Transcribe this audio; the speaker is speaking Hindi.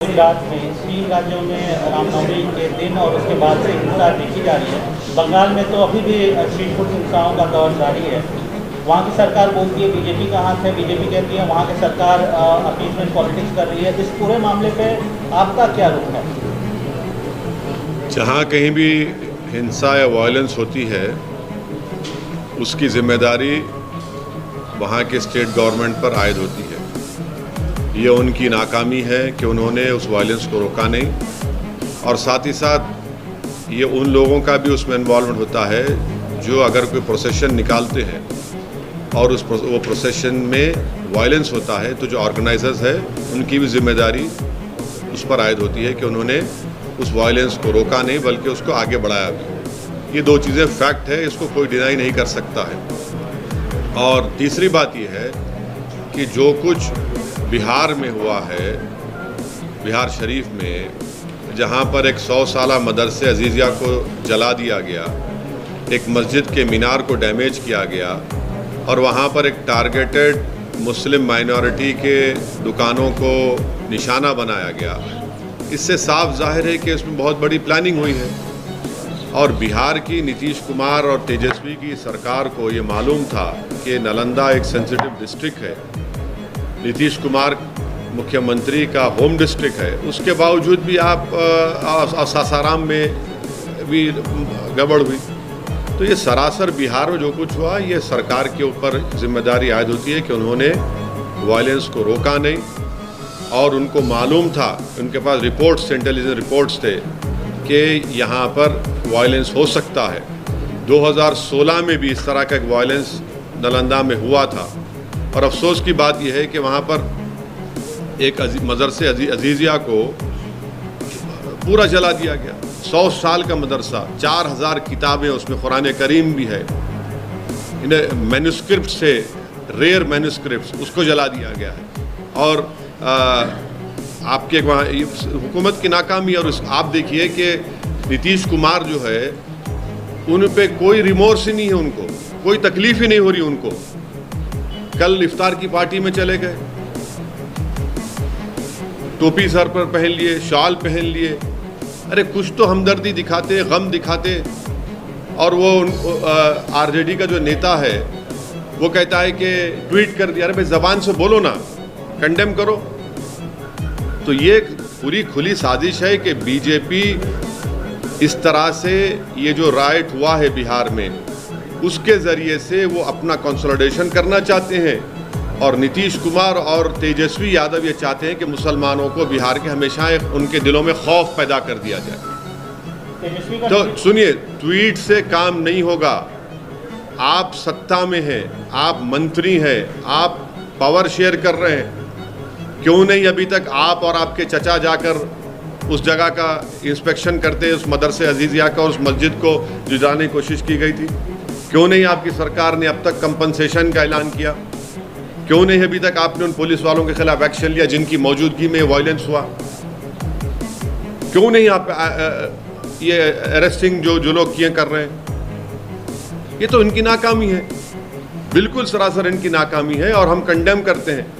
गुजरात में 3 राज्यों में रामनवमी के दिन और उसके बाद से हिंसा देखी जा रही है। बंगाल में तो अभी भी स्ट्रीट फूड हिंसाओं का दौर जारी है। वहाँ की सरकार बोलती है बीजेपी का हाथ है, बीजेपी कहती है वहाँ की सरकार अपीसमेंट पॉलिटिक्स कर रही है। इस पूरे मामले पे आपका क्या रुख है? जहाँ कहीं भी हिंसा या वायलेंस होती है उसकी जिम्मेदारी वहाँ के स्टेट गवर्नमेंट पर आयद होती है। ये उनकी नाकामी है कि उन्होंने उस वायलेंस को रोका नहीं, और साथ ही साथ ये उन लोगों का भी उसमें इन्वॉल्वमेंट होता है जो अगर कोई प्रोसेशन निकालते हैं और वो प्रोसेशन में वायलेंस होता है तो जो ऑर्गेनाइजर्स है उनकी भी जिम्मेदारी उस पर आयद होती है कि उन्होंने उस वायलेंस को रोका नहीं बल्कि उसको आगे बढ़ाया भी। ये दो चीज़ें फैक्ट है, इसको कोई डिनाई नहीं कर सकता है। और तीसरी बात ये है कि जो कुछ बिहार में हुआ है, बिहार शरीफ में, जहाँ पर एक 100 साला मदरसे अजीज़िया को जला दिया गया, एक मस्जिद के मीनार को डैमेज किया गया और वहाँ पर एक टारगेटेड मुस्लिम माइनॉरिटी के दुकानों को निशाना बनाया गया, इससे साफ जाहिर है कि इसमें बहुत बड़ी प्लानिंग हुई है। और बिहार की नीतीश कुमार और तेजस्वी की सरकार को ये मालूम था कि नालंदा एक सेंसिटिव डिस्ट्रिक्ट है, नीतीश कुमार मुख्यमंत्री का होम डिस्ट्रिक्ट है, उसके बावजूद भी आप सासाराम में भी गड़बड़ हुई। तो ये सरासर बिहार में जो कुछ हुआ ये सरकार के ऊपर जिम्मेदारी आयद होती है कि उन्होंने वायलेंस को रोका नहीं, और उनको मालूम था, उनके पास रिपोर्ट्स, इंटेलिजेंस रिपोर्ट्स थे कि यहाँ पर वायलेंस हो सकता है। 2016 में भी इस तरह का एक वायलेंस नालंदा में हुआ था, और अफसोस की बात यह है कि वहाँ पर एक मदरसे अजीज़िया को पूरा जला दिया गया। 100 साल का मदरसा, 4000 किताबें, उसमें कुरान करीम भी है, इन्हें मैन्युस्क्रिप्ट से, रेयर मैन्युस्क्रिप्ट, उसको जला दिया गया है। और आपके वहाँ हुकूमत की नाकामी, और आप देखिए कि नीतीश कुमार जो है उन पे कोई रिमोर्स ही नहीं है, उनको कोई तकलीफ ही नहीं हो रही उनको। कल इफ्तार की पार्टी में चले गए, टोपी सर पर पहन लिए, शॉल पहन लिए, अरे कुछ तो हमदर्दी दिखाते, गम दिखाते। और वो आरजेडी का जो नेता है वो कहता है कि ट्वीट कर दिया। अरे भाई ज़बान से बोलो ना, कंडेम करो। तो ये पूरी खुली साजिश है कि बीजेपी इस तरह से ये जो राइट हुआ है बिहार में, उसके ज़रिए से वो अपना कंसोलिडेशन करना चाहते हैं, और नीतीश कुमार और तेजस्वी यादव ये चाहते हैं कि मुसलमानों को बिहार के हमेशा उनके दिलों में खौफ पैदा कर दिया जाए। तो सुनिए, ट्वीट से काम नहीं होगा। आप सत्ता में हैं, आप मंत्री हैं, आप पावर शेयर कर रहे हैं, क्यों नहीं अभी तक आप और आपके चचा जाकर उस जगह का इंस्पेक्शन करते, उस मदरसे अजीज़िया का, उस मस्जिद को जुटाने की कोशिश की गई थी? क्यों नहीं आपकी सरकार ने अब तक कंपनसेशन का ऐलान किया? क्यों नहीं अभी तक आपने उन पुलिस वालों के खिलाफ एक्शन लिया जिनकी मौजूदगी में वायलेंस हुआ? क्यों नहीं आप ये अरेस्टिंग जो लोग किए कर रहे हैं? ये तो इनकी नाकामी है, बिल्कुल सरासर इनकी नाकामी है, और हम कंडेम करते हैं।